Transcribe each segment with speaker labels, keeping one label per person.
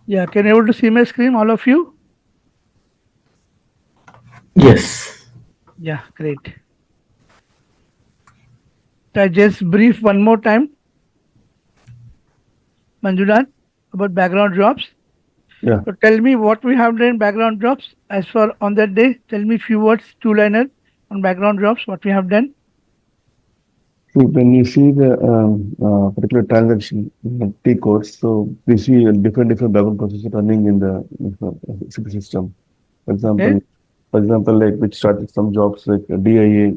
Speaker 1: Yeah, can you able to see my screen, all of you?
Speaker 2: Yes.
Speaker 1: Yeah, great. So I just brief one more time, Manjunath, about background jobs.
Speaker 2: Yeah.
Speaker 1: So tell me what we have done in background jobs as for on that day. Tell me few words, two-liner on background jobs, what we have done.
Speaker 2: See, when you see the particular transaction in the T codes, so we see a different background processes running in the SAP system. For
Speaker 1: Okay.
Speaker 2: example, like which started some jobs like DIA,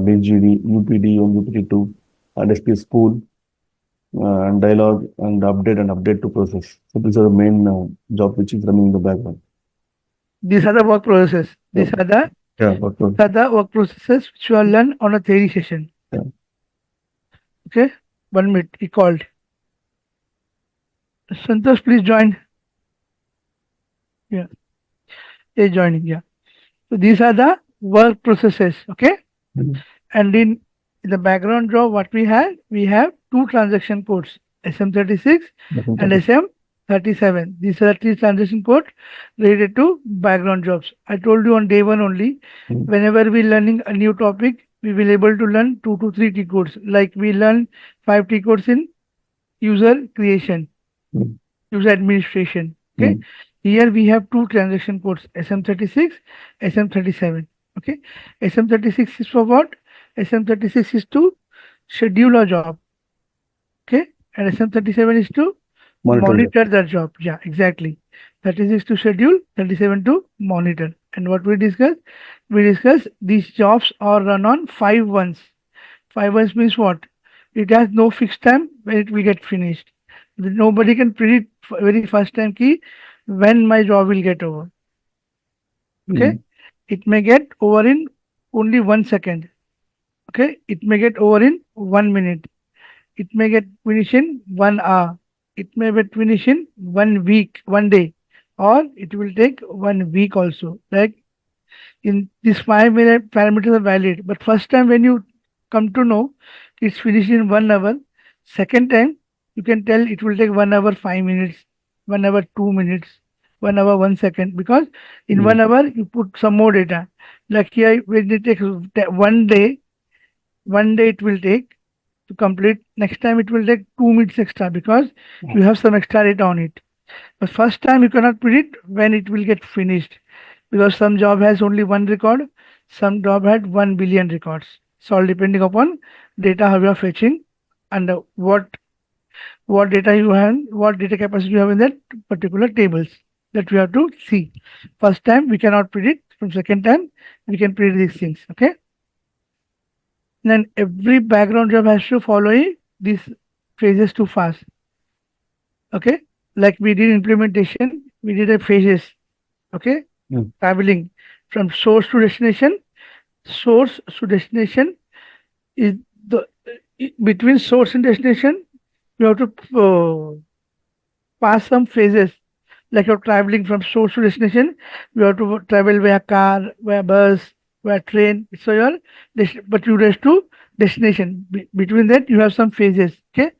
Speaker 2: BGD, UPD, and UPD2, and SPS pool, and dialog, and update to process. So these are the main job which is running in the background.
Speaker 1: These are the work processes.
Speaker 2: Yeah. Yeah.
Speaker 1: These are the work processes which you will learn on a theory session.
Speaker 2: Yeah.
Speaker 1: Okay. 1 minute. He called. Santosh, please join. Yeah. He joining. Yeah. So these are the work processes. Okay.
Speaker 2: Mhm.
Speaker 1: And in the background job, what we have two transaction codes, SM36 and
Speaker 2: Definitely.
Speaker 1: SM37. These are the three transaction codes related to background jobs. I told you on day one only,
Speaker 2: Mhm.
Speaker 1: whenever we learning a new topic, we will able to learn 2 to 3 T codes. Like we learn 5 T codes in user creation,
Speaker 2: Mhm.
Speaker 1: user administration. Okay.
Speaker 2: Mhm.
Speaker 1: Here we have two transaction codes, SM36, SM37. Okay. SM36 is for what? SM36 is to schedule a job. Okay. And SM37 is to
Speaker 2: Monitor that.
Speaker 1: monitor that job. Yeah, exactly. 36 to schedule, 37 to monitor. And what we discuss? We discuss these jobs are run on 5 ones. 5 ones means what? It has no fixed time when it will get finished. Nobody can predict very first time key when my job will get over. Okay.
Speaker 2: Mhm.
Speaker 1: It may get over in only 1 second. Okay. It may get over in 1 minute. It may get finished in 1 hour. It may get finished in 1 week, 1 day, or it will take 1 week also. Like in these 5 minute parameters are valid, but first time when you come to know it's finished in 1 hour, second time you can tell it will take 1 hour 5 minutes, 1 hour 2 minutes, 1 hour 1 second, because in
Speaker 2: Mhm.
Speaker 1: 1 hour you put some more data. Like here when it takes 1 day, 1 day it will take to complete. Next time it will take 2 minutes extra because you have some extra data on it. But first time you cannot predict when it will get finished because some job has only one record, some job had 1 billion records. It's all depending upon data how you are fetching and what data you have, what data capacity you have in that particular tables that we have to see. First time we cannot predict. From second time we can predict these things. Okay. Then every background job has to follow these phases to fast. Okay. Like we did implementation, we did a phases. Okay.
Speaker 2: Mhm.
Speaker 1: Traveling from source to destination is the between source and destination you have to pass some phases, like you're traveling from source to destination you have to travel via car, via bus, via train, so you're but you reach to destination. Between that you have some phases. Okay.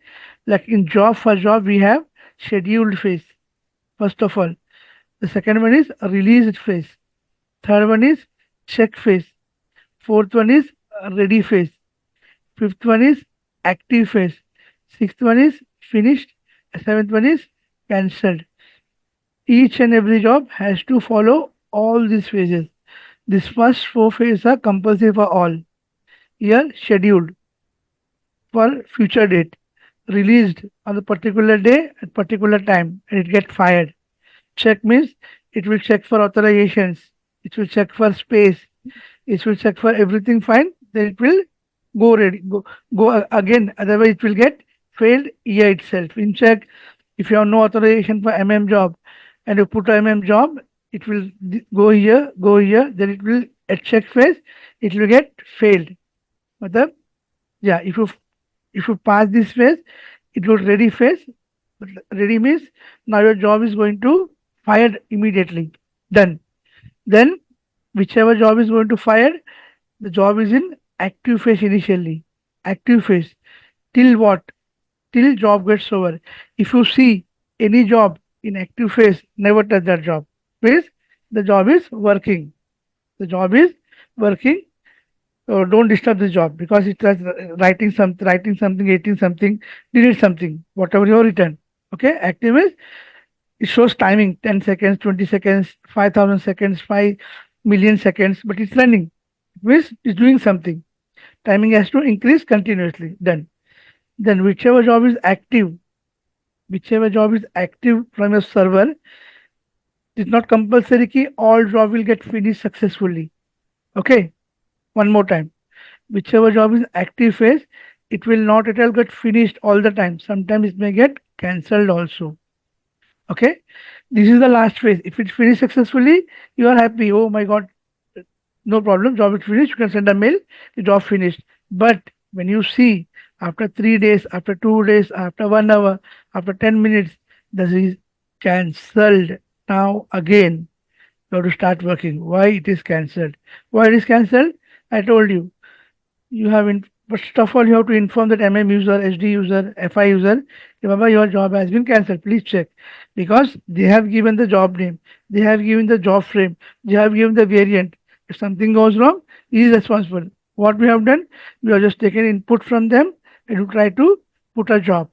Speaker 1: Like in job, for job we have scheduled phase first of all. The second one is released phase. Third one is check phase. Fourth one is ready phase. Fifth one is active phase. Sixth one is finished. Seventh one is cancelled. Each and every job has to follow all these phases. These first four phases are compulsory for all. Here scheduled for future date, released on the particular day at particular time, and it get fired. Check means it will check for authorizations, it will check for space, it will check for everything fine, then it will go again. Otherwise, it will get failed year itself. In check, if you have no authorization for job and you put job, it will go here, then it will at check phase, it will get failed. Matlab, yeah, if you pass this phase, it will ready phase. But ready means now your job is going to fired immediately. Done. Then whichever job is going to fire, the job is in active phase initially. Active phase. Till what? Till job gets over. If you see any job in active phase, never touch that job. Means the job is working. The job is working. So don't disturb the job because it was writing something, eating something, delete something, whatever you have written. Okay, active is it shows timing 10 seconds, 20 seconds, 5,000 seconds, 5 million seconds, but it's running. It means it's doing something. Timing has to increase continuously. Done. Then whichever job is active from your server, it's not compulsory ki all job will get finished successfully. Okay, one more time. Whichever job is active phase, it will not at all get finished all the time. Sometimes it may get cancelled also. Okay, this is the last phase. If it's finished successfully, you are happy. Oh my God, no problem, job is finished. You can send a mail, the job finished. But when you see after 3 days, after 2 days, after 1 hour, after 10 minutes, this is cancelled. Now again, you have to start working. Why it is cancelled? Why it is cancelled? I told you. You have first of all you have to inform that MM user, SD user, FI user, remember your job has been cancelled. Please check because they have given the job name, they have given the job frame, they have given the variant. If something goes wrong, he is responsible. What we have done, we have just taken input from them and you try to put a job.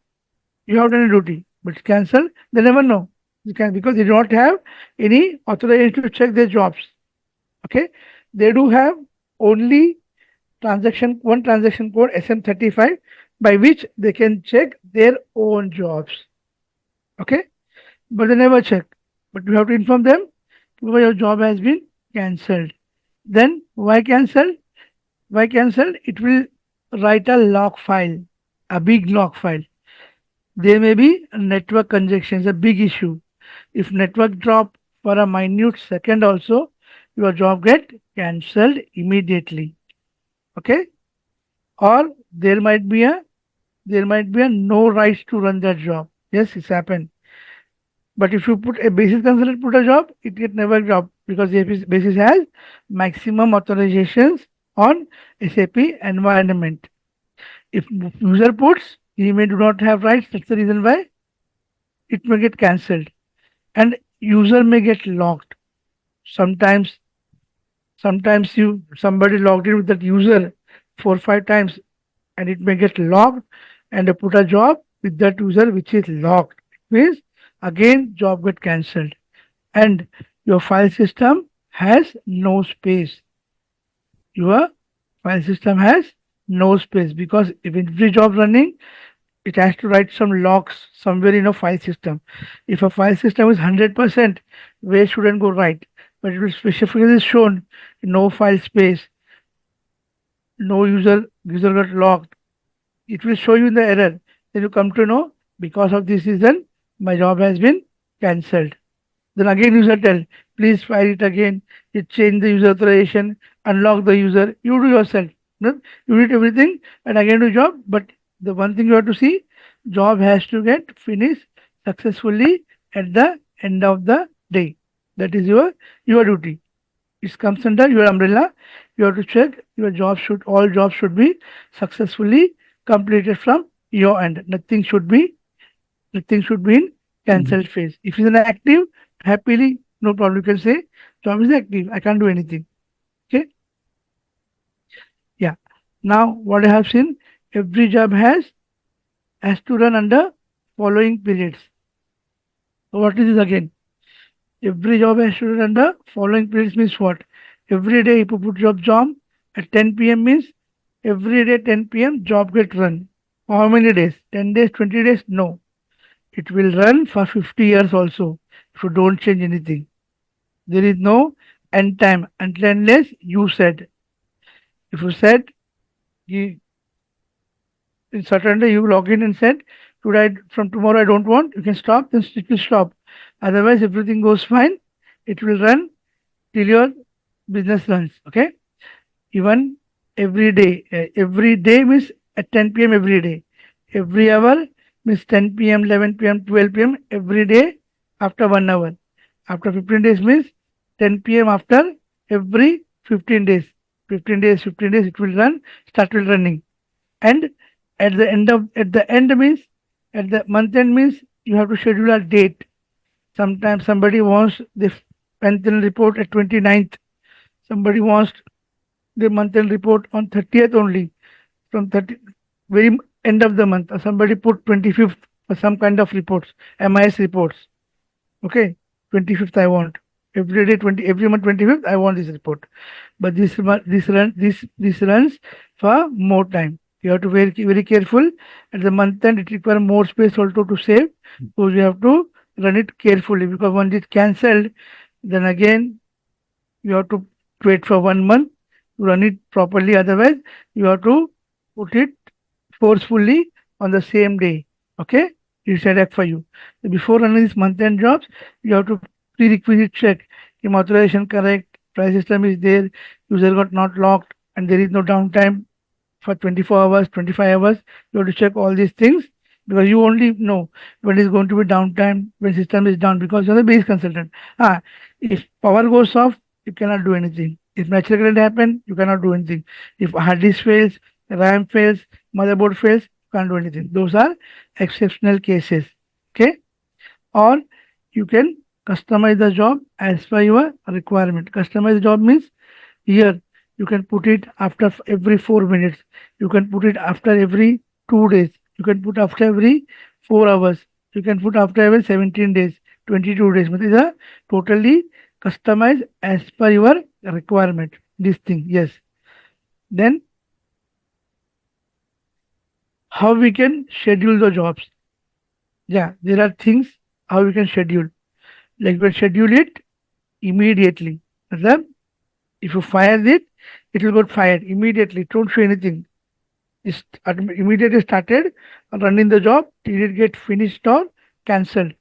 Speaker 1: You have done a duty, but it's cancelled. They never know. You can because they do not have any authorization to check their jobs. Okay, they do have only transaction code SM35 by which they can check their own jobs. Okay, but they never check. But you have to inform them why your job has been cancelled. Then why cancelled? Why cancelled? It will write a log file, a big log file. There may be network congestion, it's a big issue. If network drop for a minute second also, your job get cancelled immediately. Okay, or there might be a no rights to run that job. Yes, it's happened. But if you put a basis consultant put a job, it get never job because the basis has maximum authorizations on SAP environment. If user puts, he may do not have rights. That's the reason why it may get cancelled, and user may get locked. Sometimes, sometimes somebody logged in with that user 4 5 times and it may get locked and they put a job with that user which is locked. It means again job get cancelled and your file system has no space. Your file system has no space because if every job running, it has to write some logs somewhere in a file system. If a file system is 100%, where shouldn't go right? But it will specifically shown no file space, no user got locked. It will show you the error. Then you come to know because of this reason my job has been cancelled. Then again user tell, please file it again. You change the user authorization, unlock the user. You do yourself. No? You did everything and again do job. But the one thing you have to see, job has to get finished successfully at the end of the day. That is your duty. It comes under your umbrella. You have to check all jobs should be successfully completed from your end. Nothing should be in cancelled phase. If it's an active, happily, no problem. You can say job is active. I can't do anything. Okay. Yeah. Now what I have seen, every job has to run under following periods. So what is this again? Every job has to run under following periods means what? Every day if you put job at 10 p.m. means every day 10 p.m. job get run. For how many days? 10 days, 20 days? No. It will run for 50 years also if you don't change anything. There is no end time until unless you said. If you said you, in certain day you log in and said today from tomorrow I don't want, you can stop, then it will stop. Otherwise everything goes fine. It will run till your business runs. Okay. Even every day means at 10 p.m. every day. Every hour means 10 p.m., 11 p.m., 12 p.m. every day after 1 hour. After 15 days means 10 p.m. after every 15 days. 15 days, 15 days it will start running. And at the end means at the month end means you have to schedule a date. Sometimes somebody wants the month-end report at 29th. Somebody wants the month-end report on 30th only, from 30 very end of the month. Or somebody put 25th for some kind of reports, MIS reports. Okay, 25th I want. Every day 20, every month 25th I want this report. But this runs for more time. You have to be very careful. At the month end, it requires more space also to save. So you have to run it carefully, because once it's cancelled, then again you have to wait for 1 month to run it properly. Otherwise, you have to put it forcefully on the same day. Okay, it's headache for you. So before running these month-end jobs, you have to prerequisite check if authorization correct, price system is there, user got not locked, and there is no downtime for 24 hours, 25 hours. You have to check all these things, because you only know when is going to be downtime, when system is down, because you're the base consultant. If power goes off, you cannot do anything. If natural current happen, you cannot do anything. If hard disk fails, RAM fails, motherboard fails, you can't do anything. Those are exceptional cases. Okay, or you can customize the job as per your requirement. Customize the job means, here you can put it after every 4 minutes. You can put it after every 2 days. You can put after every 4 hours. You can put after every 17 days, 22 days. But these are totally customized as per your requirement. This thing, yes. Then how we can schedule the jobs? Yeah, there are things how we can schedule. Like we can schedule it immediately. मतलब, if you fire it, it will get fired immediately. Don't show anything. It's immediately started running the job till it get finished or cancelled.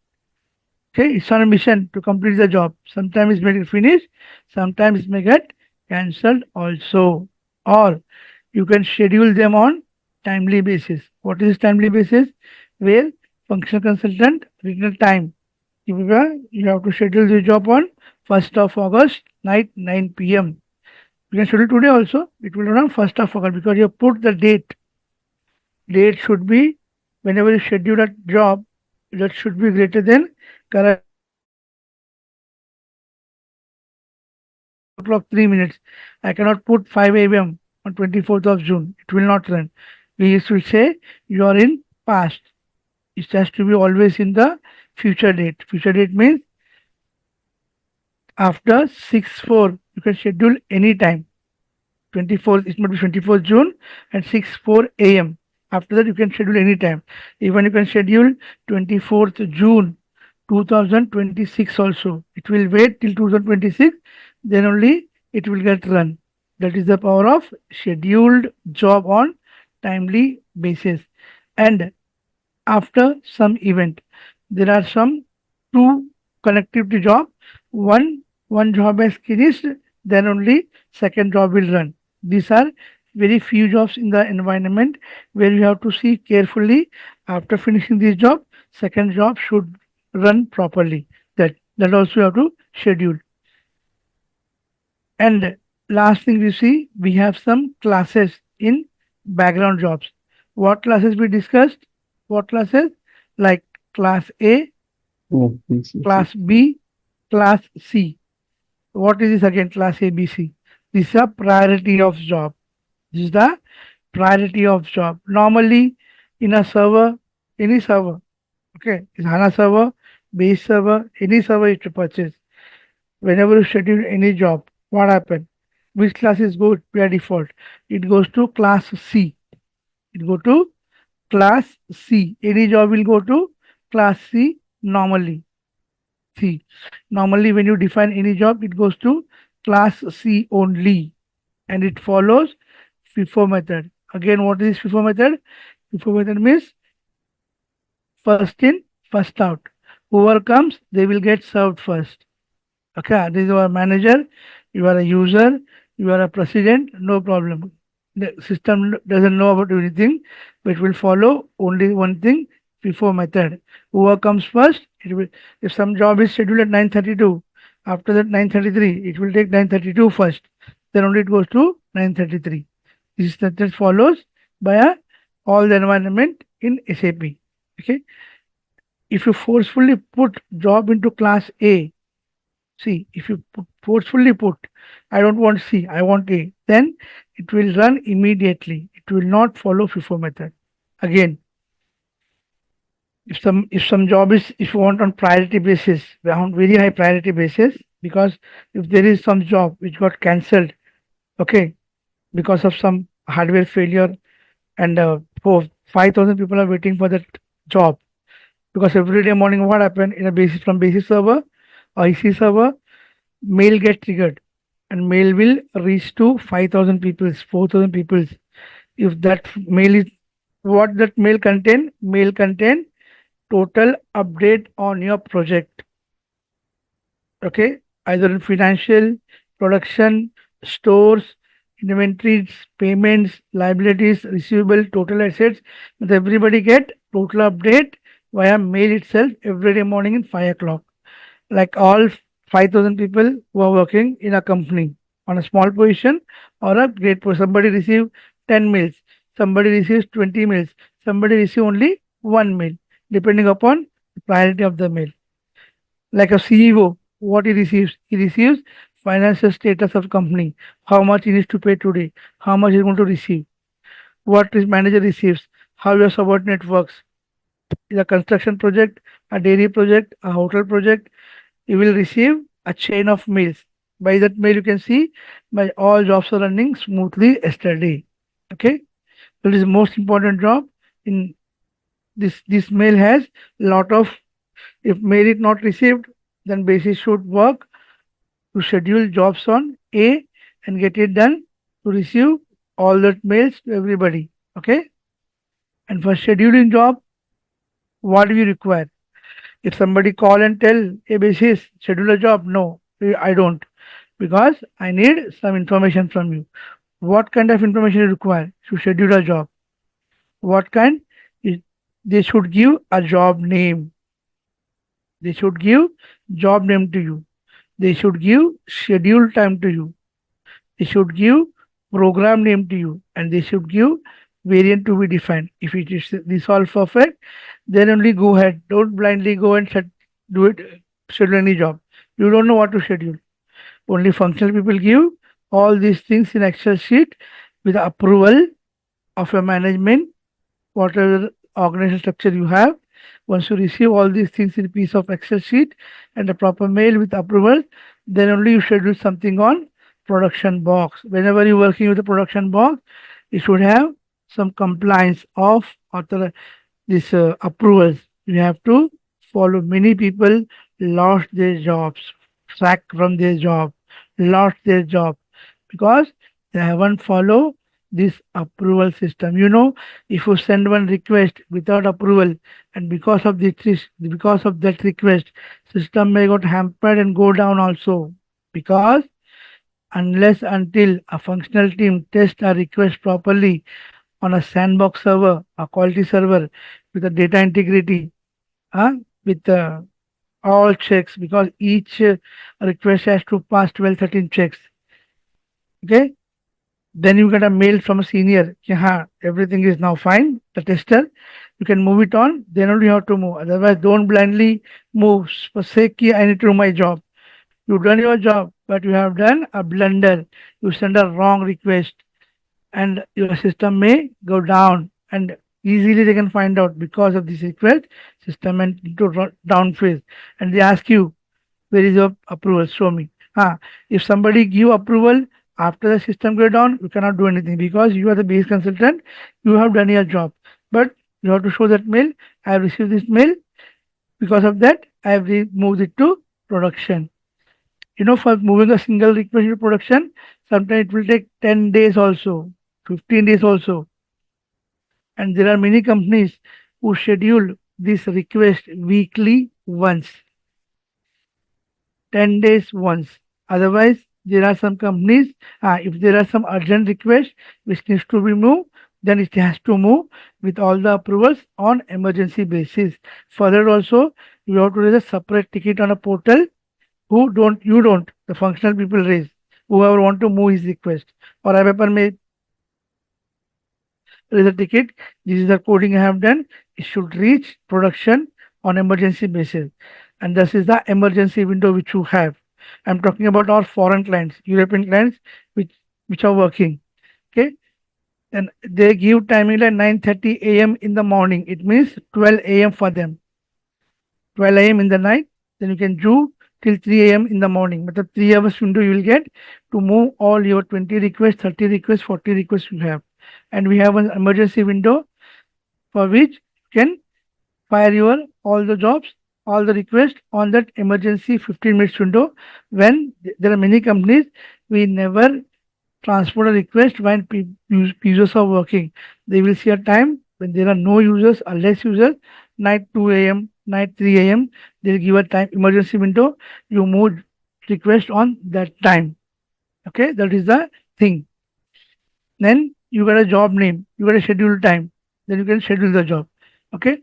Speaker 1: Okay, it's on a mission to complete the job. Sometimes it may get finished, sometimes it may get cancelled also. Or you can schedule them on timely basis. What is timely basis? Where functional consultant written time. You have to schedule the job on 1st of August night 9 p.m. You can schedule today also. It will run on 1st of August, because you have put the date. Date should be, whenever you schedule a job, that should be greater than current o'clock 3 minutes. I cannot put 5 a.m. on 24th of June. It will not run. We used to say you are in past. It has to be always in the future date. Future date means after 6/4. You can schedule any time. 24th, it might be 24th June and 6/4 a.m. After that, you can schedule any time. Even you can schedule 24th June 2026 also. It will wait till 2026, then only it will get run. That is the power of scheduled job on timely basis. And after some event, there are some two connectivity job. One job has finished, then only second job will run. These are very few jobs in the environment where you have to see carefully. After finishing this job, second job should run properly. That also you have to schedule. And last thing we see, we have some classes in background jobs. What classes we discussed? What classes? Like class A,
Speaker 2: Yes, yes, yes, yes.
Speaker 1: class B, class C. What is this again? Class A, B, C. This is a priority of job. This is the priority of job. Normally, in a server, any server, okay, is HANA server, base server, any server you to purchase. Whenever you schedule any job, what happen? Which class is good by default? It goes to class C. It go to class C. Any job will go to class C normally. C. Normally, when you define any job, it goes to class C only, and it follows FIFO method. Again, what is FIFO method? FIFO method means first in, first out. Whoever comes, they will get served first. Okay, this is your manager, you are a user, you are a president, no problem. The system doesn't know about anything, but it will follow only one thing, FIFO method. Whoever comes first, it will, if some job is scheduled at 9:32, after that 9:33, it will take 9:32 first, then only it goes to 9:33. This method follows by all the environment in SAP. Okay. if you forcefully put job into class A, see, if you forcefully put, I don't want C, I want A, then it will run immediately. It will not follow FIFO method. Again, if some job is, if you want on priority basis, on very high priority basis, because if there is some job which got cancelled, okay, because of some hardware failure, and for 5,000 people are waiting for that job, because every day morning what happened in a basis, from basis server or EC server, mail get triggered, and mail will reach to 5,000 people, 4,000 people. If that mail is, what that mail contain total update on your project, okay, either in financial, production, stores, inventories, payments, liabilities, receivable, total assets, but everybody get total update via mail itself every day morning in 5 o'clock. Like all 5,000 people who are working in a company on a small position or a great position. Somebody receive 10 mails, somebody receives 20 mails, somebody receive only one mail, depending upon the priority of the mail. Like a CEO, what he receives financial status of company, how much he needs to pay today, how much he's going to receive, what his manager receives, how your subordinate works. Is a construction project, a dairy project, a hotel project, you will receive a chain of mails. By that mail, you can see my all jobs are running smoothly yesterday. Okay, that is the most important job. In this mail has lot of, if mail is not received, then basis should work to schedule jobs on A and get it done to receive all that mails to everybody. Okay, and for scheduling job, what do you require? If somebody call and tell a basis schedule a job, no, I don't, because I need some information from you. What kind of information you require to schedule a job? What kind? Is- They should give a job name. They should give job name to you. They should give schedule time to you. They should give program name to you, and they should give variant to be defined. If it is this all perfect, then only go ahead. Don't blindly go and do it, schedule any job. You don't know what to schedule. Only functional people give all these things in Excel sheet with the approval of your management, whatever organizational structure you have. Once you receive all these things in a piece of Excel sheet and a proper mail with approval, then only you schedule something on production box. Whenever you're working with the production box, you should have some compliance of author this approvals. You have to follow. Many people lost their jobs, sacked from their job, lost their job because they haven't followed this approval system. If you send one request without approval, and because of that request, system may got hampered and go down also, because unless until a functional team tests a request properly on a sandbox server, a quality server with a data integrity, uh, with all checks, because each request has to pass 12, 13 checks. Okay, then you get a mail from a senior, everything is now fine, the tester, you can move it on, then only you have to move. Otherwise, don't blindly move for sake, I need to do my job. You've done your job, but you have done a blunder. You send a wrong request, and your system may go down, and easily they can find out because of this request, system went into down phase, and they ask you, where is your approval? Show me. If somebody give approval after the system go down, you cannot do anything because you are the base consultant. You have done your job, but you have to show that mail. I have received this mail. Because of that, I have moved it to production. For moving a single request to production, sometimes it will take 10 days also, 15 days also. And there are many companies who schedule this request weekly once, 10 days once. Otherwise, there are some companies, if there are some urgent request which needs to be moved, then it has to move with all the approvals on emergency basis. Further also, you have to raise a separate ticket on a portal. You don't, the functional people raise. Whoever want to move his request. Or a paper may raise a ticket. This is the coding I have done. It should reach production on emergency basis. And this is the emergency window which you have. I'm talking about our foreign clients, European clients, which which are working. Okay, and they give timing like 9:30 a.m. in the morning. It means 12 a.m. for them. 12 a.m. in the night. Then you can do till 3 a.m. in the morning. But the 3 hours window you will get to move all your 20 requests, 30 requests, 40 requests you have. And we have an emergency window for which you can fire your all the jobs, all the requests on that emergency 15 minutes window. When there are many companies, we never transport a request when users are working. They will see a time when there are no users or less users, night 2 a.m., night 3 a.m. They'll give a time emergency window. You move request on that time. Okay, that is the thing. Then you got a job name, you got a scheduled time. Then you can schedule the job. Okay,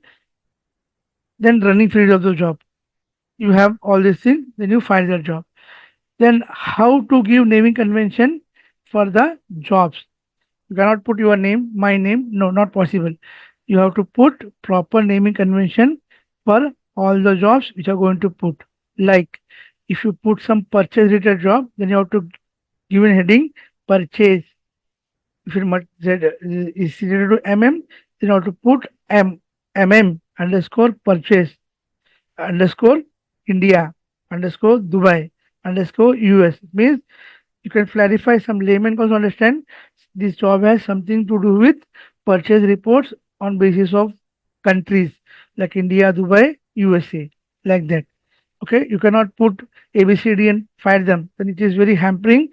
Speaker 1: then running period of the job. You have all these things. Then you file the job. Then how to give naming convention for the jobs. You cannot put your name, my name. No, not possible. You have to put proper naming convention for all the jobs which are going to put. Like if you put some purchase related job, then you have to give a heading purchase. If it is related to MM, then you have to put MM underscore purchase underscore India underscore Dubai underscore US. It means you can clarify some layman can understand this job has something to do with purchase reports on basis of countries like India, Dubai, USA, like that. Okay, you cannot put ABCD and fire them. Then it is very hampering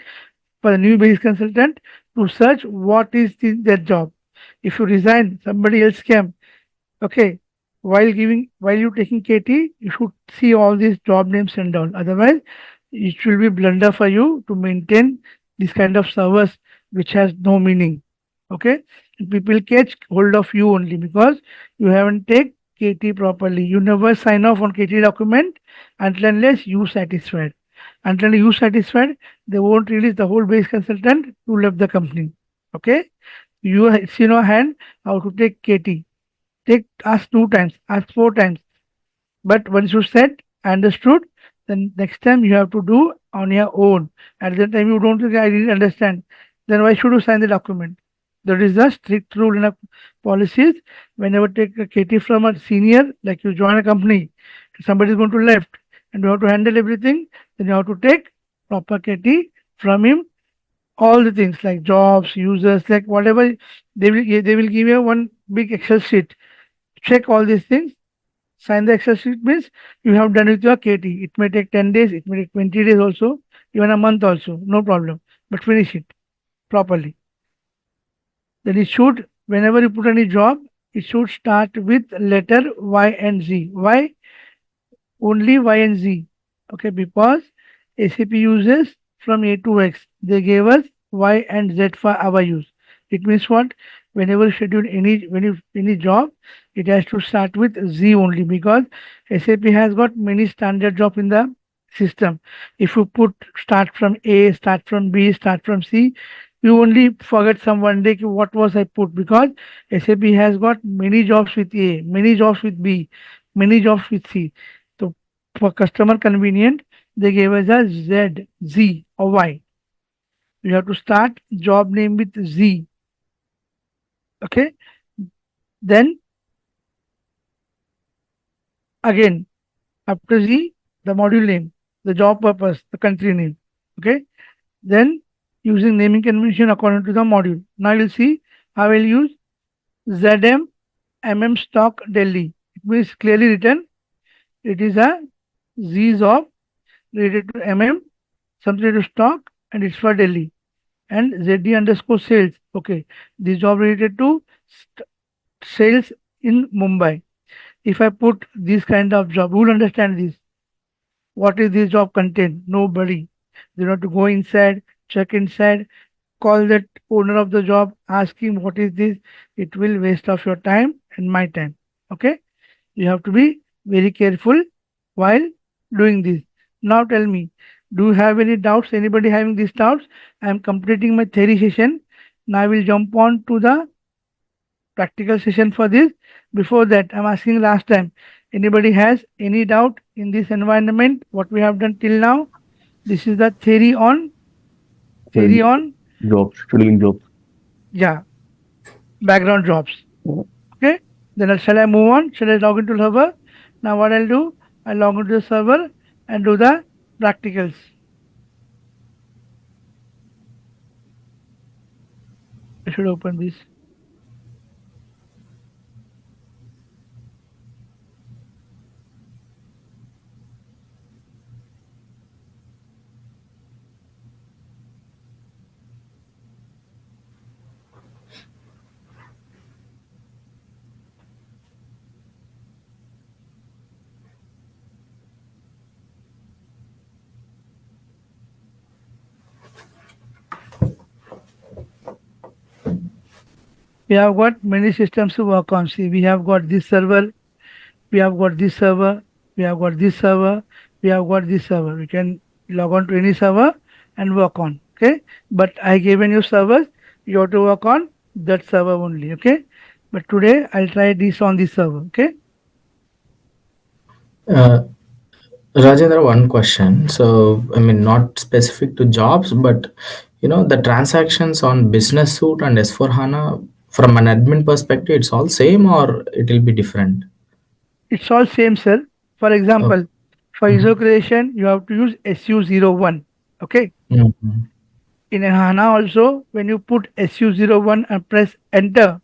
Speaker 1: for a new base consultant to search what is their job. If you resign, somebody else came. Okay, while you taking KT, you should see all these job names and all. Otherwise, it will be blunder for you to maintain this kind of service which has no meaning. Okay, people catch hold of you only because you haven't take KT properly. You never sign off on KT document until unless you satisfied. Until you satisfied, they won't release the whole base consultant to left the company. Okay, it's in your hand how to take KT. Take ask 2 times, ask 4 times. But once you said understood, then next time you have to do on your own. At that time you don't think I didn't understand. Then why should you sign the document? That is the strict rule in a policies. Whenever take a KT from a senior, like you join a company, somebody is going to left and you have to handle everything, then you have to take proper KT from him, all the things like jobs, users, like whatever they will give you one big Excel sheet. Check all these things, sign the Excel sheet means you have done with your KT. It may take 10 days, it may take 20 days also, even a month also, no problem. But finish it properly. Then it should, whenever you put any job, it should start with letter Y and Z. Why? Only Y and Z. Okay, because SAP uses from A to X. They gave us Y and Z for our use. It means what? Whenever you schedule any job, it has to start with Z only because SAP has got many standard job in the system. If you put start from A, start from B, start from C, you only forget some one day what was I put because SAP has got many jobs with A, many jobs with B, many jobs with C. So for customer convenient, they gave us a Z, Z or Y. You have to start job name with Z. Okay. Then again, after Z, the module name, the job purpose, the country name. Okay. Then using naming convention according to the module. Now you'll see I will use ZM MM stock Delhi. It means clearly written. It is a Z job related to MM, something related to stock, and it's for Delhi. And ZD underscore sales. Okay. This job related to sales in Mumbai. If I put this kind of job, who will understand this? What is this job content? Nobody. They have to go inside, check inside, call that owner of the job, ask him what is this. It will waste of your time and my time. Okay. You have to be very careful while doing this. Now tell me, do you have any doubts? Anybody having these doubts? I am completing my theory session. Now I will jump on to the practical session for this. Before that, I'm asking last time. Anybody has any doubt in this environment? What we have done till now? This is the
Speaker 2: So
Speaker 1: theory on
Speaker 2: jobs, scheduling jobs.
Speaker 1: yeah background jobs.
Speaker 2: Uh,
Speaker 1: Okay. Then shall I move on? Shall I log into the server? Now what I'll do? I'll log into the server and do the practicals. I should open this. We have got many systems to work on. See, we have got this server, we have got this server, we have got this server, we have got this server. We can log on to any server and work on. Okay. But I given you servers, you have to work on that server only. Okay. But today I'll try this on this server. Okay.
Speaker 3: Uh, Rajendra, one question. So, I mean, not specific to jobs, but the transactions on Business Suite and S4 HANA, from an admin perspective, it's all same or it will be different?
Speaker 1: It's all same cell. For
Speaker 3: Oh.
Speaker 1: example, for
Speaker 3: Mhm.
Speaker 1: ISO creation, you have to use SU01. Okay.
Speaker 3: Mhm.
Speaker 1: In a HANA also, when you put SU01 and press enter,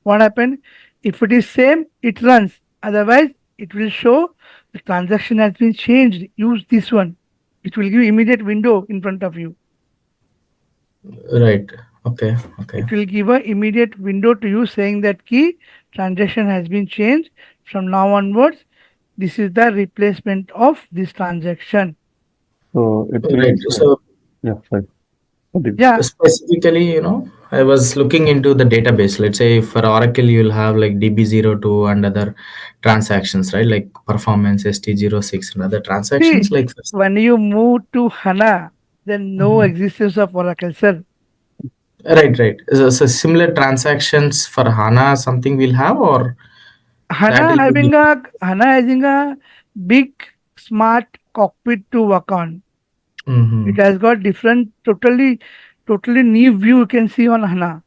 Speaker 1: what happens? If it is same, it runs. Otherwise, it will show the transaction has been changed. Use this one. It will give immediate window in front of you.
Speaker 3: Right. Okay. Okay.
Speaker 1: It will give a immediate window to you saying that key transaction has been changed. From now onwards, this is the replacement of this transaction.
Speaker 2: So it
Speaker 3: Right.
Speaker 2: means,
Speaker 3: So,
Speaker 2: yeah, sorry. Continue.
Speaker 1: Yeah,
Speaker 3: specifically, I was looking into the database. Let's say for Oracle, you'll have like DB02 and other transactions, right? Like performance ST06 and other transactions
Speaker 1: see,
Speaker 3: like.
Speaker 1: when you move to HANA, then no
Speaker 3: Mhm.
Speaker 1: existence of Oracle, sir.
Speaker 3: Right, right. So similar transactions for HANA, something we'll have, or that will be
Speaker 1: HANA having a big smart cockpit to work on. It
Speaker 3: different.
Speaker 1: has got different, totally new view you can see on HANA.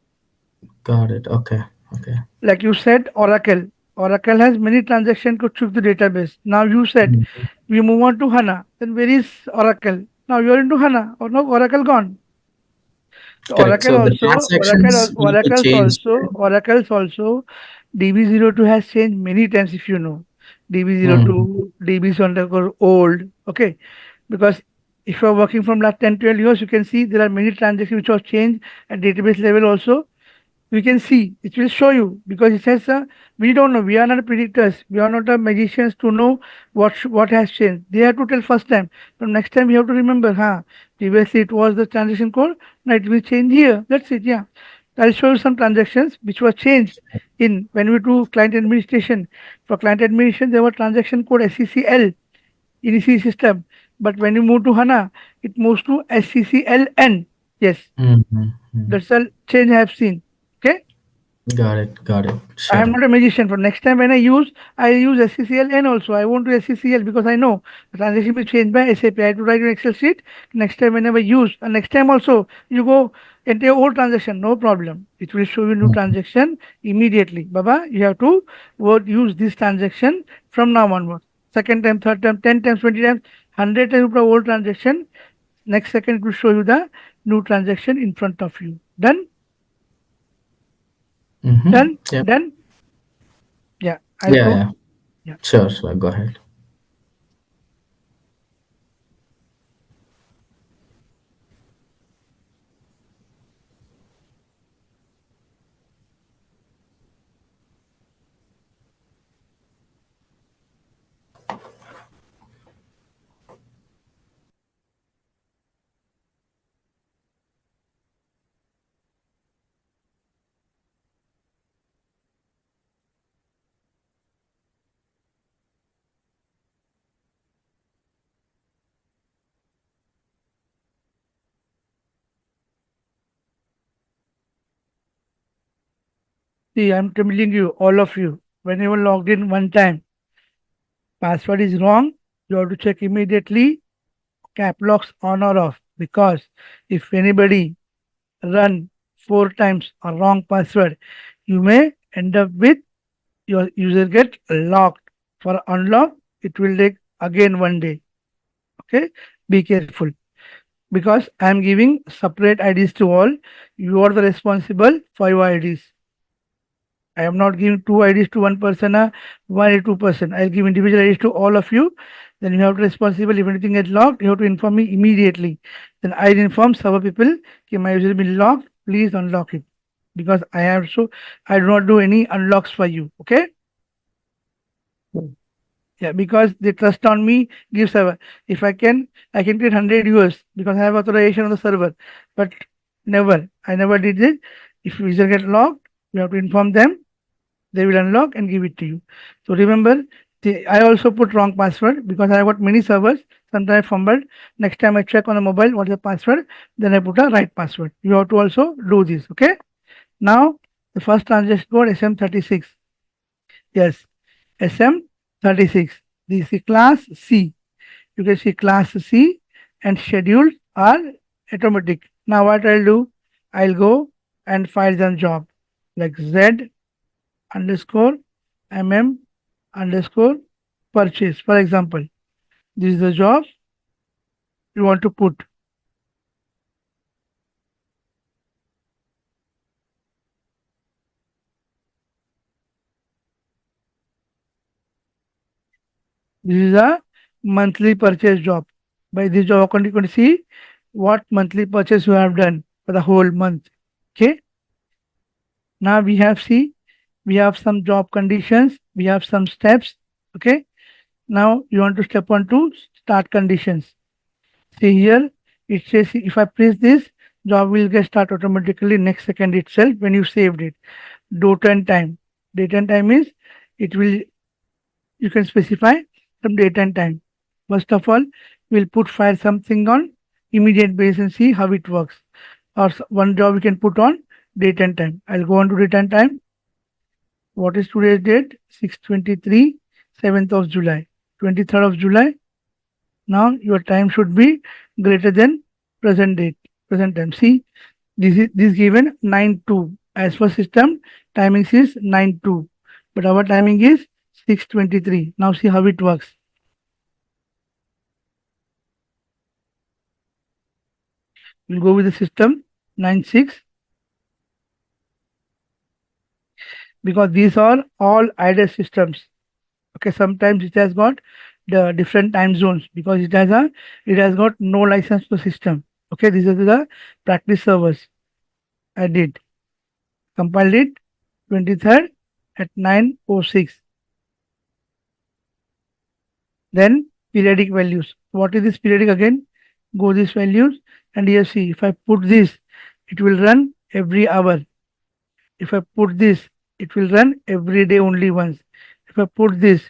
Speaker 3: Got it. Okay. Okay.
Speaker 1: Like you said, Oracle. Oracle has many transactions to check the database. Now you said
Speaker 3: Mhm.
Speaker 1: we move on to HANA. Then where is Oracle? Now you're into HANA. Or no, Oracle gone. So
Speaker 3: Correct. So the transactions will be changed, right?
Speaker 1: Oracle's also DB02 has changed many times if you know.
Speaker 3: Mhm.
Speaker 1: DB02, DB is underscore old. Okay. Because if you are working from last 10, 12 years, you can see there are many transactions which have changed at database level also. We can see it will show you because it says we don't know, we are not predictors, we are not magicians to know what has changed. They have to tell first time, but next time we have to remember, previously it was the transaction code, now it will change here. That's it. Yeah, I'll show you some transactions which were changed in when we do client administration. For client administration there were transaction code SCCL in EC system, but when you move to HANA it moves to SCCLN. Yes,
Speaker 3: Mhm.
Speaker 1: that's the change I have seen. Okay.
Speaker 3: Got it. Got it.
Speaker 1: I am
Speaker 3: Sure.
Speaker 1: not a magician. For next time when I use SCCLN also. I won't do SCCL because I know the transaction will change by SAP. I have to write an Excel sheet. Next time whenever use, and next time also you go enter your old transaction, no problem. It will show you new
Speaker 3: Mhm.
Speaker 1: transaction immediately. Baba, you have to use this transaction from now onwards. Second time, third time, 10 times, 20 times, 100 times you put a old transaction. Next second it will show you the new transaction in front of you. Done? Done?
Speaker 3: Yep.
Speaker 1: Done? Yeah, I'll
Speaker 3: Yeah.
Speaker 1: go.
Speaker 3: Yeah.
Speaker 1: Yeah.
Speaker 3: Sure. Sure. Go ahead.
Speaker 1: See, I'm telling you, all of you, when you were logged in one time, Password is wrong, you have to check immediately, cap locks on or off, because if anybody run 4 times a wrong password, you may end up with your user get locked. For unlock, it will take again one day. Okay, be careful, because I am giving separate IDs to all. You are the responsible for your IDs. I am not giving two IDs to one person, one or 2%. I'll give individual IDs to all of you. Then you have to responsible. If anything gets locked, you have to inform me immediately. Then I'll inform server people, okay, my user has been locked. Please unlock it, because I do not do any unlocks for you. Okay. Yeah, because they trust on me, give server. If I can create 100 US because I have authorization on the server. But I never did it. If user get locked, you have to inform them. They will unlock and give it to you. So remember, I also put wrong password because I have got many servers. Sometimes I fumbled. Next time I check on the mobile what is the password, then I put a right password. You have to also do this. Okay. Now the first transaction code SM36. Yes, SM36. This is class C. You can see class C, and schedules are automatic. Now what I'll do, I'll go and find some job like Z underscore mm underscore purchase. For example, this is the job you want to put. This is a monthly purchase job. By this job account, you can see what monthly purchase you have done for the whole month. Okay. Now we have some job conditions, we have some steps. Okay. Now you want to step on to start conditions. See here, it says if I press this, job will get start automatically next second itself when you saved it. Date and time. Date and time is it will you can specify some date and time. First of all, we'll put fire something on immediate basis and see how it works. Or one job we can put on date and time. I'll go on to date and time. What is today's date? 6/23, 7th of July, 23rd of July. Now your time should be greater than present date, present time. See, this given 9:02. As per system, timings is 9:02, but our timing is 6:23. Now see how it works. We'll go with the system 9:06, because these are all idle systems. Okay, sometimes it has got the different time zones because it has got no license to system. Okay, these are the practice servers. I did compiled it 23rd at 9:06. Then periodic values. What is this periodic again? Go these values, and here see if I put this, it will run every hour. If I put this, it will run every day only once. If I put this,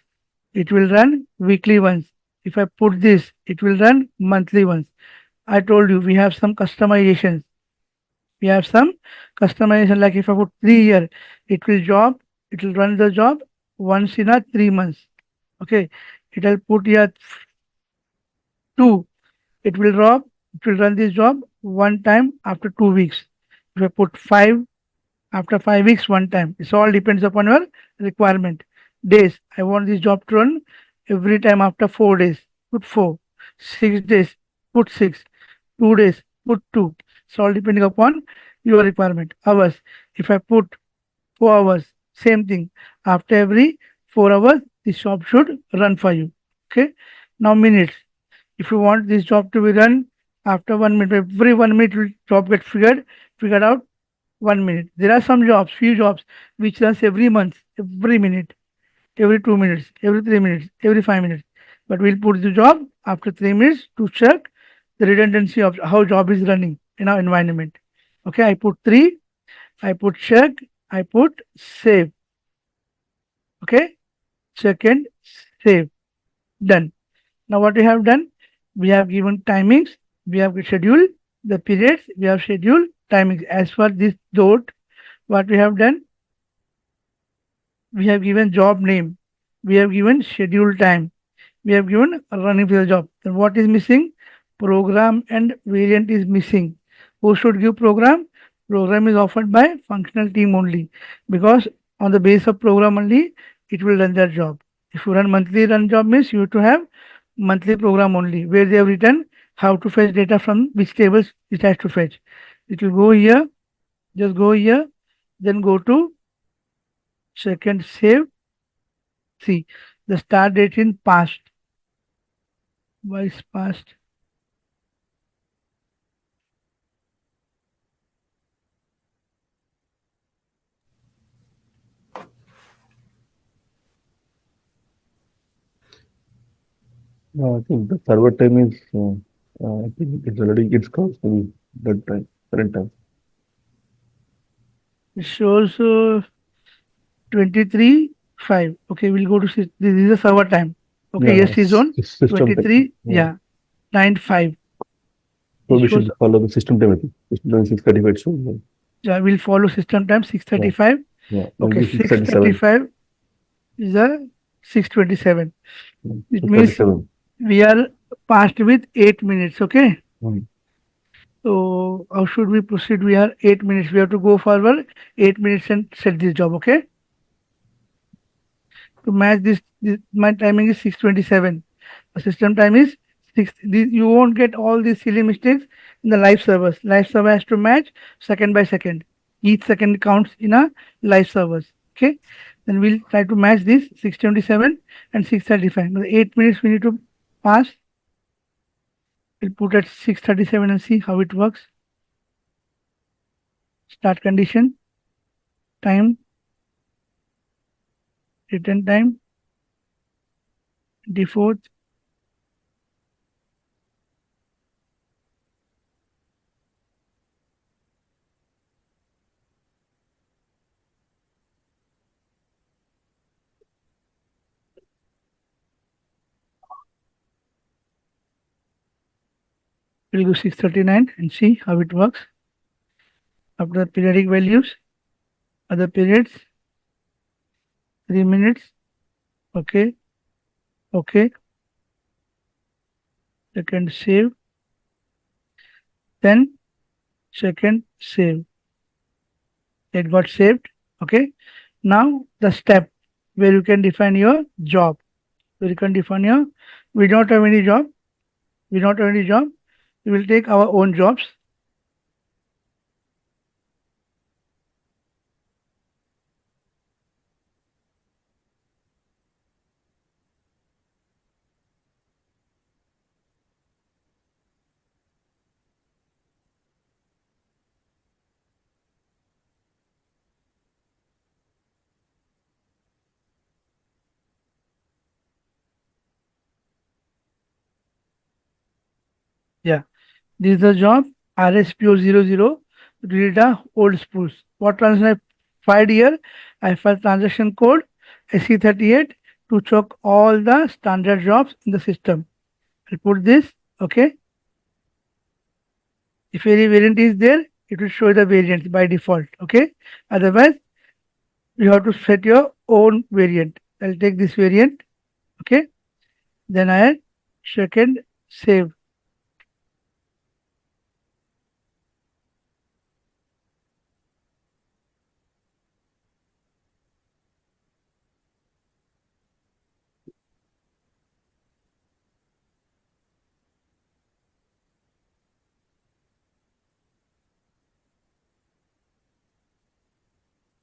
Speaker 1: it will run weekly once. If I put this, it will run monthly once. I told you we have some customizations. We have some customization, like if I put 3 year, it will run the job once in a 3 months. Okay, it will put here 2, it will run this job one time after 2 weeks. If I put 5, after 5 weeks one time. It all depends upon your requirement. Days, I want this job to run every time after 4 days, put 4. 6 days, put 6. 2 days, put 2. It's all depending upon your requirement. Hours, if I put 4 hours, same thing. After every 4 hours, this job should run for you. Okay. Now minutes. If you want this job to be run after 1 minute, every 1 minute will job get figured out 1 minute. There are some jobs, few jobs, which runs every month, every minute, every 2 minutes, every 3 minutes, every 5 minutes. But we'll put the job after 3 minutes to check the redundancy of how job is running in our environment. Okay, I put 3, I put check, I put save. Okay, check and save. Done. Now what we have done, we have given timings, we have scheduled the periods, we have scheduled timings. As for this dot, what we have done, we have given job name, we have given schedule time, We have given running for the job. Then what is missing? Program and variant is missing. Who should give program? Program is offered by functional team only, because on the base of program only it will run their job. If you run monthly run job means you have to have monthly program only, where they have written how to fetch data from which tables it has to fetch. It will go here, just go here, then go to second save. See the start date in past. Why is past?
Speaker 2: I think the server time is, I think it's already, it's crossed in that time, current time.
Speaker 1: It shows 23:05. Okay, we'll go to this is the server time. Okay,
Speaker 2: Yeah,
Speaker 1: yes, is on
Speaker 2: system time.
Speaker 1: 23.
Speaker 2: Yeah.
Speaker 1: Yeah, 9:05.
Speaker 2: So
Speaker 1: It
Speaker 2: we
Speaker 1: shows.
Speaker 2: should follow the system time, I think. System time is 6:35, so
Speaker 1: Yeah, we'll follow system time
Speaker 2: yeah,
Speaker 1: 6:35.
Speaker 2: yeah,
Speaker 1: Okay,
Speaker 2: maybe 6:37.
Speaker 1: 6:35 is a 6:27. It means
Speaker 2: 6:37.
Speaker 1: we are past with 8 minutes. Okay.
Speaker 2: Mm.
Speaker 1: So how should we proceed? We are 8 minutes. We have to go forward 8 minutes and set this job. Okay. To match this my timing is 6:27. The system time is you won't get all these silly mistakes in the live servers. Live server has to match second by second. Each second counts in a live servers. Okay. Then we'll try to match this 6:27 and 6:35. The 8 minutes we need to pass. We'll put at 6:37 and see how it works. Start condition, time, return time, default. We'll go 6:39 and see how it works. After the periodic values, other periods, 3 minutes. Okay, okay. Second save, then second save. It got saved. Okay. Now the step where you can define your job. Where you can define your. We don't have any job. We don't have any job. We will take our own jobs. Yeah. This is the job RSPO00 to read the old spools. What transaction I filed here? I filed transaction code SE38 to check all the standard jobs in the system. I'll put this. Okay. If any variant is there, it will show the variant by default. Okay. Otherwise, you have to set your own variant. I'll take this variant. Okay. Then I second save.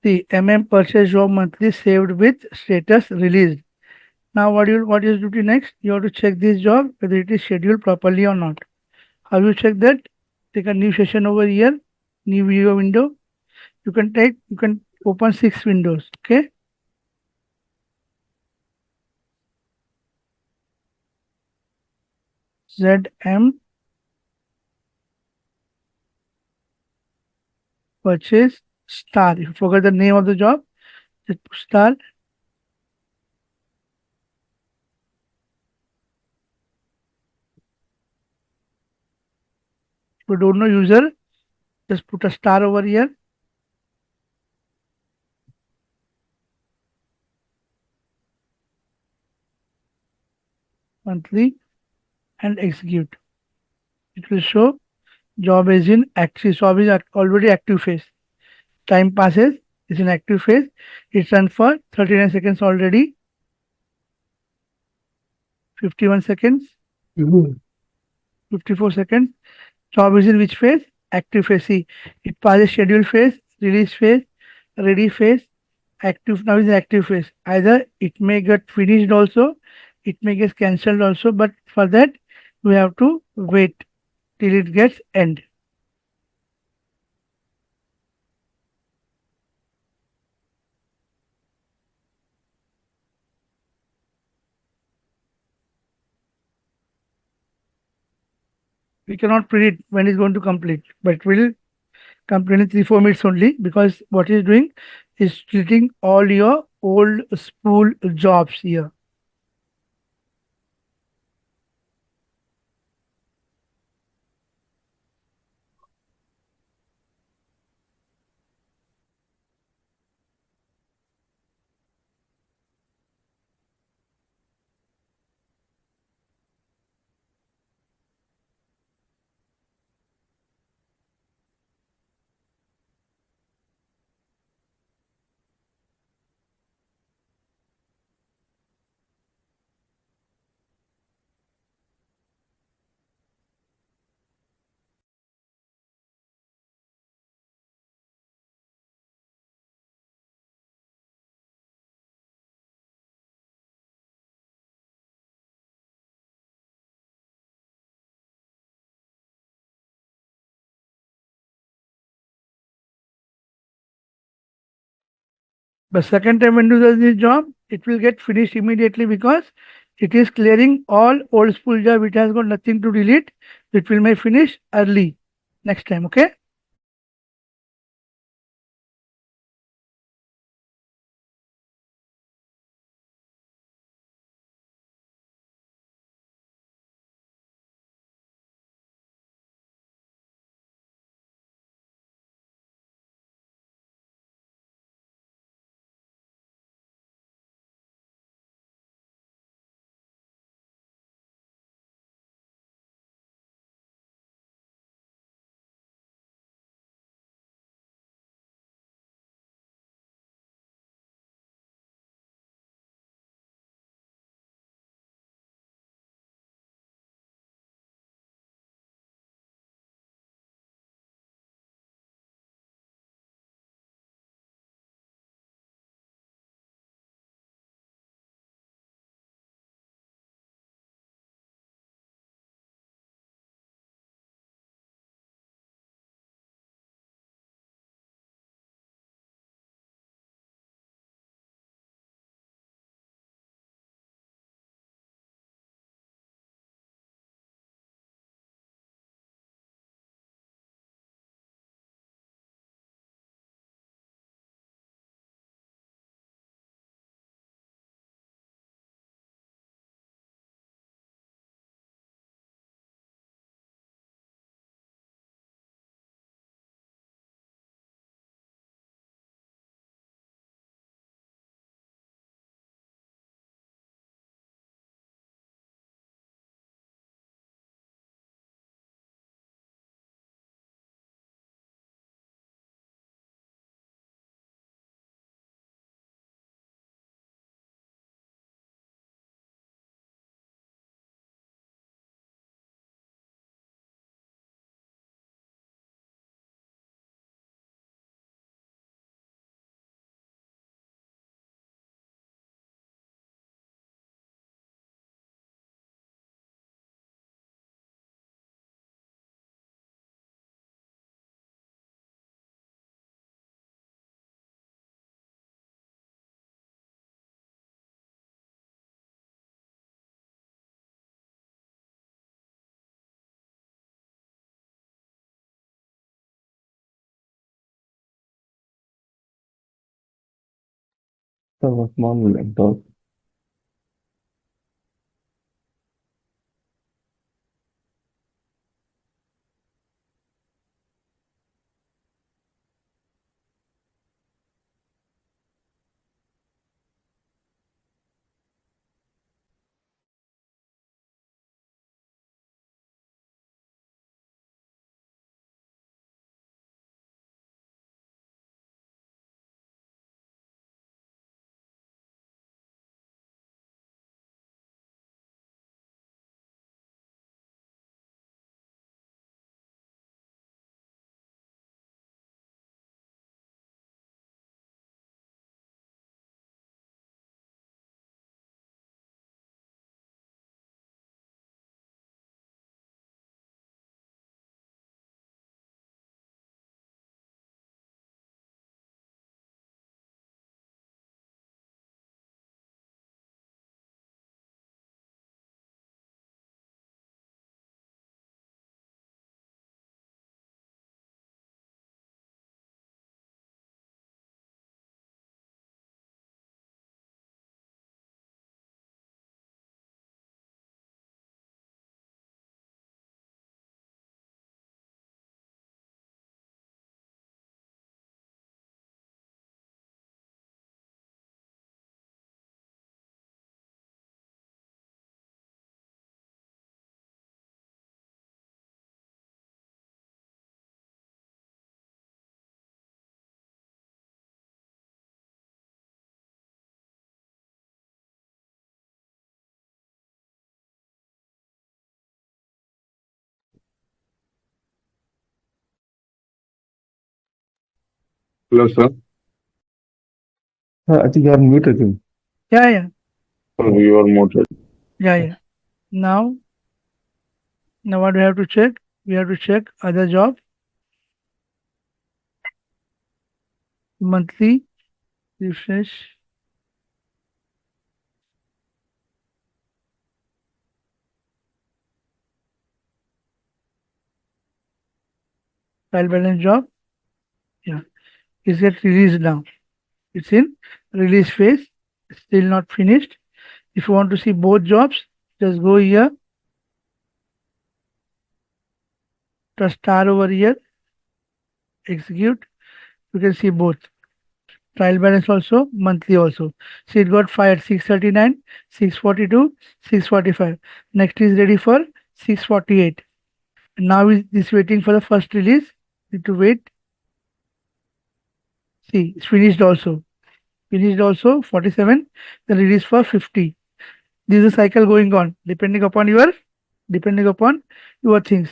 Speaker 1: The purchase job monthly saved with status released. Now what is duty next? You have to check this job whether it is scheduled properly or not. How you check that? Take a new session over here, new viewer window. You can open 6 windows. Okay. ZM purchase star. If you forget the name of the job, just put star. If you don't know user, just put a star over here. monthly, and execute. It will show job is in active, job is already active phase. Time passes, is in active phase. It's run for 39 seconds already, 51 seconds, 54 seconds. Job is in which phase? Active phase. See, it passes schedule phase, release phase, ready phase, active. Now is in active phase. Either it may get finished also, it may get cancelled also, but for that we have to wait till it gets end. We cannot predict when it's going to complete, but it will complete in 3 4 minutes only, because what it's doing is deleting all your old spool jobs here. The second time when you do this job, it will get finished immediately, because it is clearing all old spool job. It has got nothing to delete. It will may finish early next time. Okay.
Speaker 2: So a small dot.
Speaker 4: Hello, sir.
Speaker 2: I think you are muted. I think.
Speaker 1: Yeah, yeah,
Speaker 4: Oh, you are muted.
Speaker 1: yeah, yeah. Now, now what we have to check? We have to check other job, monthly, refresh, trial balance job. Yeah, it's get released now. It's in release phase, still not finished. If you want to see both jobs, just go here, the star over here, execute. You can see both. Trial balance also, monthly also. See, it got fired 639, 642, 645. Next is ready for 648. Now is this waiting for the first release. Need to wait. See, it's finished also. Finished also 47. The release for 50. This is a cycle going on depending upon your things.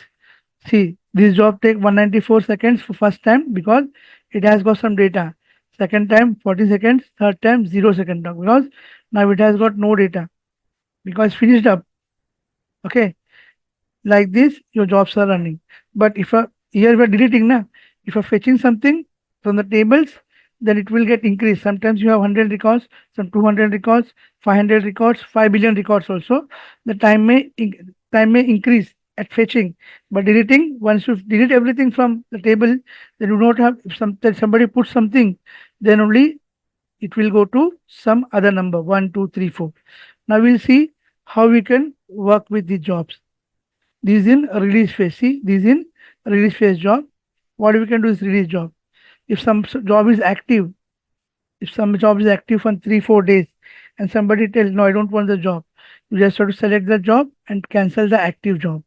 Speaker 1: See, this job take 194 seconds for first time because it has got some data. Second time 40 seconds, third time 0 second because now it has got no data because finished up. Okay, like this your jobs are running. But if here we are deleting now, if you're fetching something from the tables, then it will get increased. Sometimes you have 100 records, some 200 records, 500 records, 5 billion records also. The time may increase at fetching, but deleting, once you delete everything from the table, then you don't have, if somebody puts something, then only it will go to some other number, 1 2 3 4. Now we'll see how we can work with the jobs. This is in release phase. See, this is in release phase job. What we can do is release job. If some job is active, if some job is active for 3 4 days, and somebody tells no, I don't want the job, you just have to select the job and cancel the active job.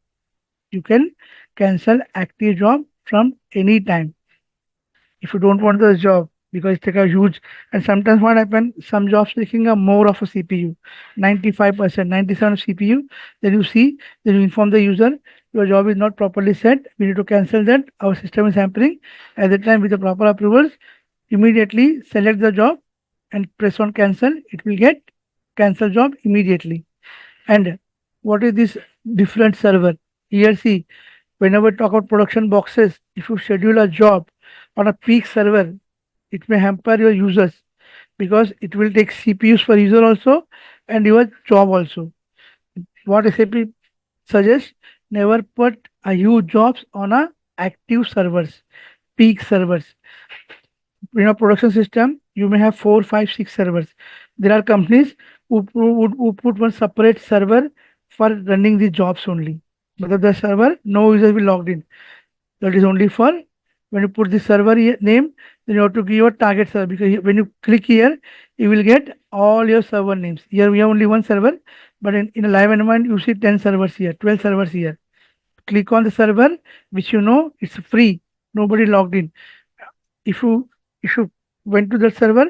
Speaker 1: You can cancel active job from any time if you don't want the job because it take a huge, and sometimes what happen, some jobs taking a more of a CPU, 95%, 97 of CPU, then you see, then you inform the user your job is not properly set, we need to cancel that, our system is hampering. At that time with the proper approvals, immediately select the job and press on cancel, it will get cancel job immediately. And what is this different server? Here see, whenever we talk about production boxes, if you schedule a job on a peak server, it may hamper your users because it will take CPUs for user also and your job also. What SAP suggests, never put a huge jobs on a active servers, peak servers. In a production system, you may have 4 5 6 servers. There are companies who put one separate server for running the jobs only. But the server, no user will logged in. That is only for when you put the server name, then you have to give your target server because when you click here, you will get all your server names. Here we have only one server, but in a live environment, you see 10 servers here, 12 servers here. Click on the server, which you know it's free, nobody logged in. If you went to the server,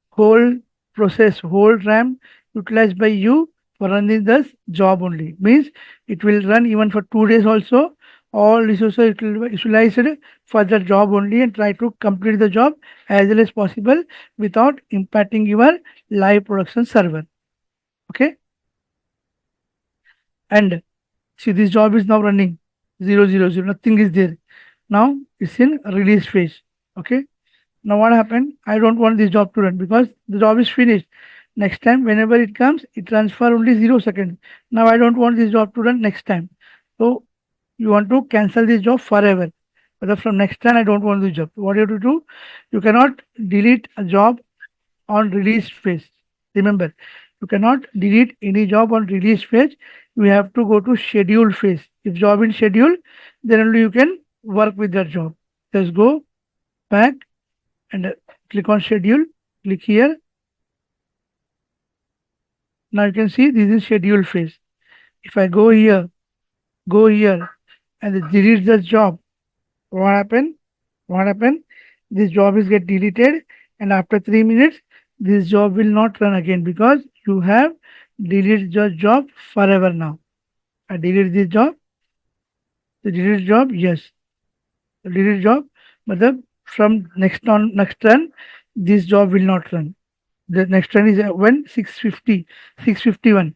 Speaker 1: whole process, whole RAM utilized by you for running this job only. Means it will run even for 2 days also. All resources it will be utilized for the job only and try to complete the job as well as possible without impacting your live production server. Okay. And see, this job is now running 0 0 0. Nothing is there. Now it's in release phase. Okay. Now what happened? I don't want this job to run because the job is finished. Next time, whenever it comes, it transfer only 0 seconds. Now I don't want this job to run next time. So you want to cancel this job forever. But from next time, I don't want this job. What you have to do? You cannot delete a job on release phase. Remember, you cannot delete any job on release phase. You have to go to schedule phase. If job in schedule, then only you can work with that job. Just go back and click on schedule, click here. Now you can see this is schedule phase. If I go here and delete the job, what happened? What happened? This job is get deleted and after 3 minutes, this job will not run again because you have deleted the job forever now. I delete this job, the delete job, yes. The delete job, matlab from next run, this job will not run. The next run is when 650, 651.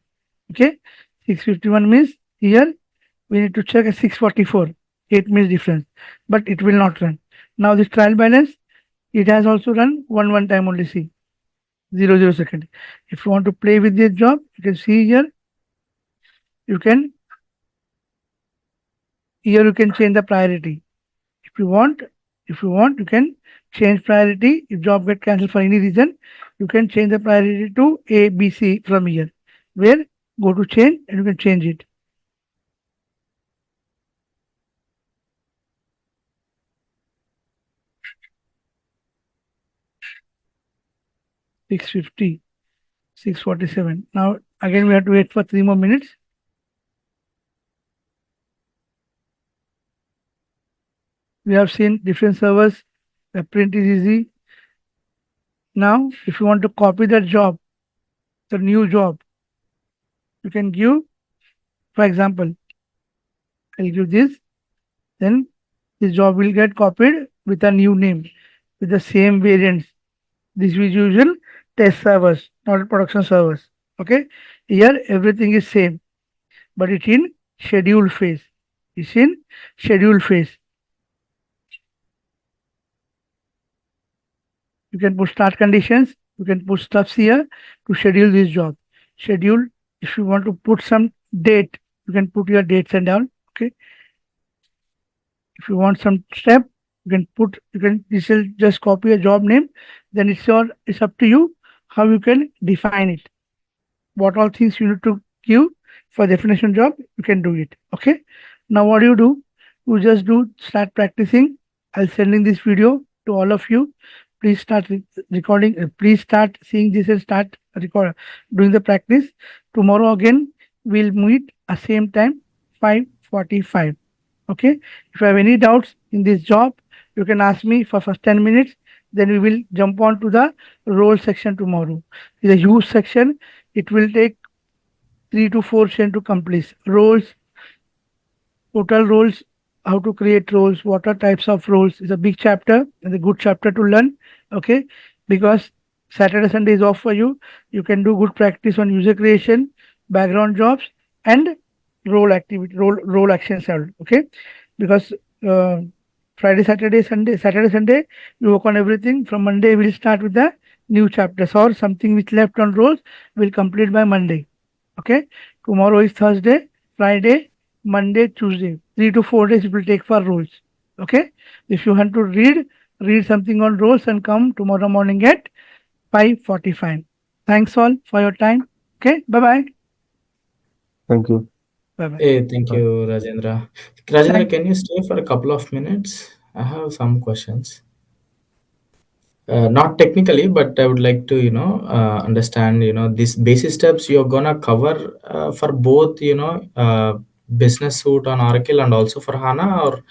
Speaker 1: Okay, 651 means here we need to check at 644. 8 means difference, but it will not run. Now this trial balance, it has also run one time only. See 0 0 second. If you want to play with this job, you can see here. You can here you can change the priority. If you want, you can change priority. If job get cancelled for any reason, you can change the priority to A, B, C from here. Where go to change and you can change it. Six 647. Now again we have to wait for 3 more minutes. We have seen different servers. The print is easy. Now, if you want to copy that job, the new job, you can give, for example, I'll give this, then this job will get copied with a new name, with the same variants. This is usual test servers, not production servers. Okay, here everything is same, but it's in schedule phase. It's in schedule phase. You can put start conditions. You can put stuffs here to schedule this job. Schedule. If you want to put some date, you can put your dates and all. Okay. If you want some step, you can put. You can. This will just copy a job name. Then it's up to you how you can define it. What all things you need to give for definition job, you can do it. Okay. Now what do? You just start practicing. I'll sending this video to all of you. Please start recording. Please start seeing this and start doing the practice. Tomorrow again we'll meet at same time 5:45. Okay. If you have any doubts in this job, you can ask me for first 10 minutes. Then we will jump on to the role section tomorrow. It's a huge section. It will take 3 to 4 sessions to complete. Roles, total roles, how to create roles, what are types of roles is a big chapter and a good chapter to learn. Okay, because Saturday, Sunday is off for you. You can do good practice on user creation, background jobs, and role activity, role actions. Okay, because Friday, Saturday, Sunday, you work on everything. From Monday, we'll start with the new chapters or something which left on roles will complete by Monday. Okay, tomorrow is Thursday, Friday, Monday, Tuesday. 3 to 4 days it will take for roles. Okay, if you want to read something on roles and come tomorrow morning at 5:45. Thanks all for your time. Okay, bye bye.
Speaker 2: Thank you.
Speaker 1: Bye bye.
Speaker 3: Hey, thank
Speaker 2: Bye.
Speaker 3: you, Rajendra. Rajendra,
Speaker 1: Thank
Speaker 3: can you stay for a couple of minutes? I have some questions. Not technically, but I would like to, understand, these basic steps you're gonna cover for both, business suite on Oracle and also for HANA, or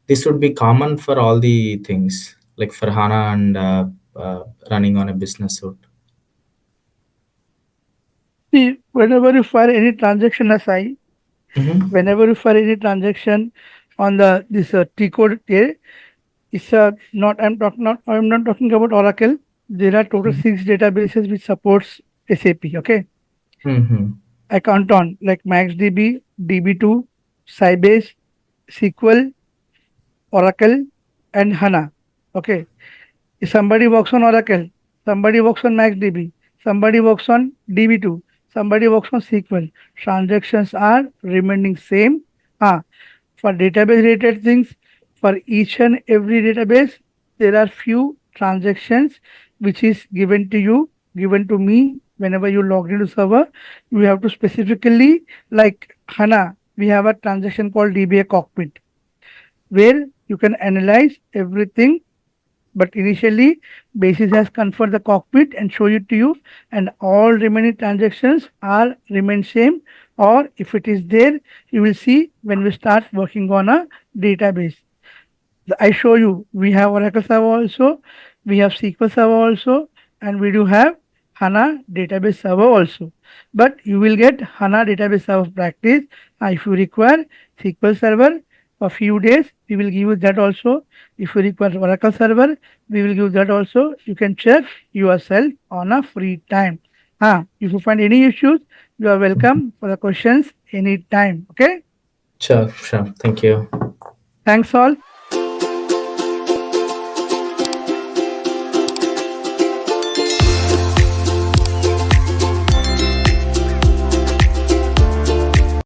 Speaker 3: this would be common for all the things like for HANA and running on a business suite.
Speaker 1: See, whenever you fire any transaction aside,
Speaker 3: Mm-hmm.
Speaker 1: whenever you fire any transaction on the this T code here, it's not I'm not talking about Oracle. There are total 6 databases which supports SAP. Okay,
Speaker 3: Mm-hmm.
Speaker 1: I count on like MaxDB, DB2, Sybase, SQL, Oracle, and HANA. Okay, if somebody works on Oracle, somebody works on MaxDB, somebody works on DB2, somebody works on SQL. Transactions are remaining same. For database related things, for each and every database, there are few transactions which is given to you, given to me whenever you log into server. You have to specifically, like HANA, we have a transaction called DBA cockpit where you can analyze everything, but initially basis has conferred the cockpit and show it to you, and all remaining transactions are remain same, or if it is there, you will see when we start working on a database. I show you we have Oracle server also, we have SQL server also, and we do have HANA database server also. But you will get HANA database server practice if you require SQL server for few days. We will give you that also. If you require Oracle server, we will give that also. You can check yourself on a free time. If you find any issues, you are welcome for the questions anytime. Okay.
Speaker 3: Sure, sure. Thank you.
Speaker 1: Thanks all.